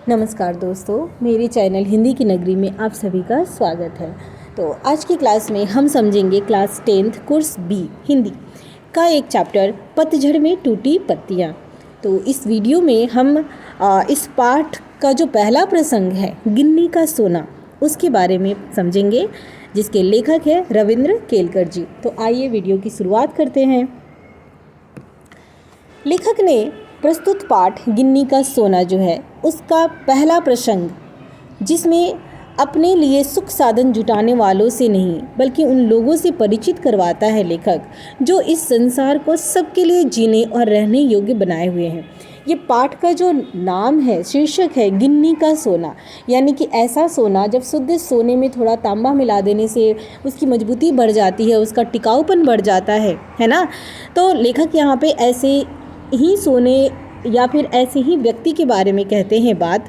नमस्कार दोस्तों, मेरे चैनल हिंदी की नगरी में आप सभी का स्वागत है। तो आज की क्लास में हम समझेंगे class 10th course B Hindi का एक चैप्टर पतझड़ में टूटी पत्तियाँ। तो इस वीडियो में हम इस पाठ का जो पहला प्रसंग है गिन्नी का सोना, उसके बारे में समझेंगे, जिसके लेखक है रविंद्र केलकर जी। तो आइए वीडियो की शुरुआत करते हैं। लेखक ने प्रस्तुत पाठ गिन्नी का सोना जो है उसका पहला प्रसंग, जिसमें अपने लिए सुख साधन जुटाने वालों से नहीं बल्कि उन लोगों से परिचित करवाता है लेखक, जो इस संसार को सबके लिए जीने और रहने योग्य बनाए हुए हैं। ये पाठ का जो नाम है, शीर्षक है गिन्नी का सोना, यानी कि ऐसा सोना जब शुद्ध सोने में थोड़ा तांबा मिला देने से उसकी मजबूती बढ़ जाती है, उसका टिकाऊपन बढ़ जाता है ना। तो लेखक यहाँ पे ऐसे ही सोने या फिर ऐसे ही व्यक्ति के बारे में कहते हैं बात।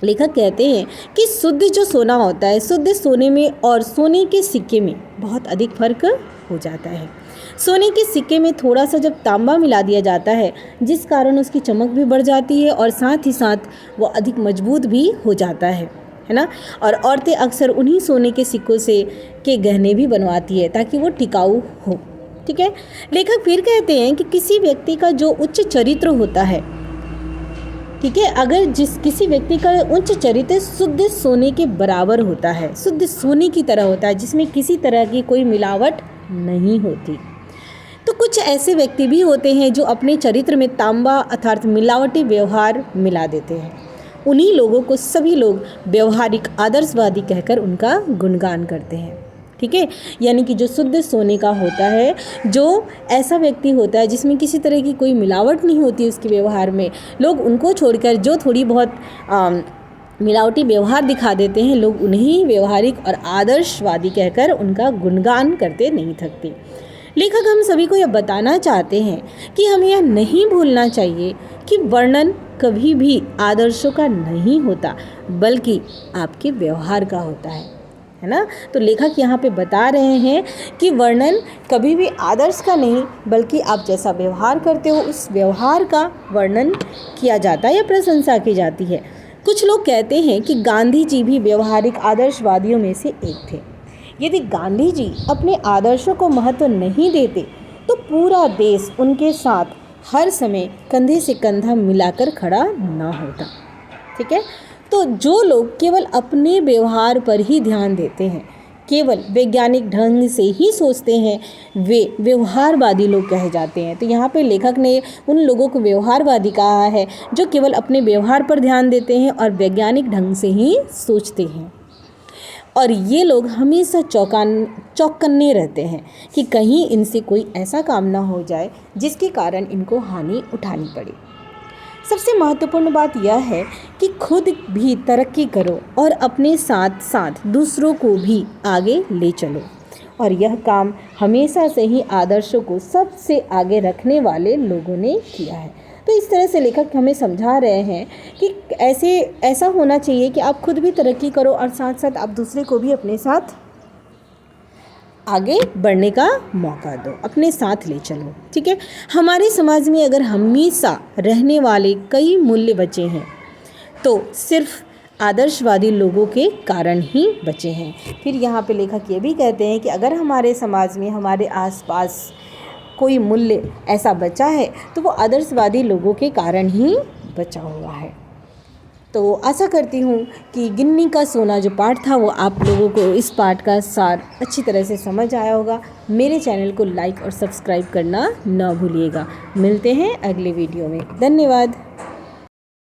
लेखक कहते हैं कि शुद्ध जो सोना होता है, शुद्ध सोने में और सोने के सिक्के में बहुत अधिक फर्क हो जाता है। सोने के सिक्के में थोड़ा सा जब तांबा मिला दिया जाता है, जिस कारण उसकी चमक भी बढ़ जाती है और साथ ही साथ वो अधिक मजबूत भी हो जाता है ना। और औरतें अक्सर उन्हीं सोने के सिक्कों से के गहने भी बनवाती है ताकि वो टिकाऊ हो। ठीक है। लेखक फिर कहते हैं कि किसी व्यक्ति का जो उच्च चरित्र होता है, ठीक है, अगर किसी व्यक्ति का उच्च चरित्र शुद्ध सोने के बराबर होता है, शुद्ध सोने की तरह होता है, जिसमें किसी तरह की कोई मिलावट नहीं होती, तो कुछ ऐसे व्यक्ति भी होते हैं जो अपने चरित्र में तांबा अर्थात मिलावटी व्यवहार मिला देते हैं। उन्हीं लोगों को सभी लोग व्यवहारिक आदर्शवादी कहकर उनका गुणगान करते हैं। ठीक है, यानी कि जो शुद्ध सोने का होता है, जो ऐसा व्यक्ति होता है जिसमें किसी तरह की कोई मिलावट नहीं होती उसके व्यवहार में, लोग उनको छोड़कर जो थोड़ी बहुत मिलावटी व्यवहार दिखा देते हैं, लोग उन्हें व्यवहारिक और आदर्शवादी कहकर उनका गुणगान करते नहीं थकते। लेखक हम सभी को यह बताना चाहते हैं कि हमें यह नहीं भूलना चाहिए कि वर्णन कभी भी आदर्शों का नहीं होता, बल्कि आपके व्यवहार का होता है ना। तो लेखक यहाँ पे बता रहे हैं कि वर्णन कभी भी आदर्श का नहीं, बल्कि आप जैसा व्यवहार करते हो उस व्यवहार का वर्णन किया जाता है या प्रशंसा की जाती है। कुछ लोग कहते हैं कि गांधी जी भी व्यवहारिक आदर्शवादियों में से एक थे। यदि गांधी जी अपने आदर्शों को महत्व नहीं देते तो पूरा देश उनके साथ हर समय कंधे से कंधा मिलाकर खड़ा ना होता। ठीक है। तो जो लोग केवल अपने व्यवहार पर ही ध्यान देते हैं, केवल वैज्ञानिक ढंग से ही सोचते हैं, वे व्यवहारवादी लोग कहे जाते हैं। तो यहाँ पे लेखक ने उन लोगों को व्यवहारवादी कहा है जो केवल अपने व्यवहार पर ध्यान देते हैं और वैज्ञानिक ढंग से ही सोचते हैं। और ये लोग हमेशा चौकन्ने रहते हैं कि कहीं इनसे कोई ऐसा काम ना हो जाए जिसके कारण इनको हानि उठानी पड़े। सबसे महत्वपूर्ण बात यह है कि खुद भी तरक्की करो और अपने साथ साथ दूसरों को भी आगे ले चलो। और यह काम हमेशा से ही आदर्शों को सबसे आगे रखने वाले लोगों ने किया है। तो इस तरह से लेखक हमें समझा रहे हैं कि ऐसा होना चाहिए कि आप खुद भी तरक्की करो और साथ साथ आप दूसरे को भी अपने साथ आगे बढ़ने का मौका दो, अपने साथ ले चलो। ठीक है। हमारे समाज में अगर हमेशा रहने वाले कई मूल्य बचे हैं तो सिर्फ आदर्शवादी लोगों के कारण ही बचे हैं। फिर यहाँ पे लेखक ये भी कहते हैं कि अगर हमारे समाज में हमारे आसपास कोई मूल्य ऐसा बचा है तो वो आदर्शवादी लोगों के कारण ही बचा हुआ है। तो आशा करती हूँ कि गिन्नी का सोना जो पाठ था वो आप लोगों को इस पाठ का सार अच्छी तरह से समझ आया होगा। मेरे चैनल को लाइक और सब्सक्राइब करना ना भूलिएगा। मिलते हैं अगले वीडियो में। धन्यवाद।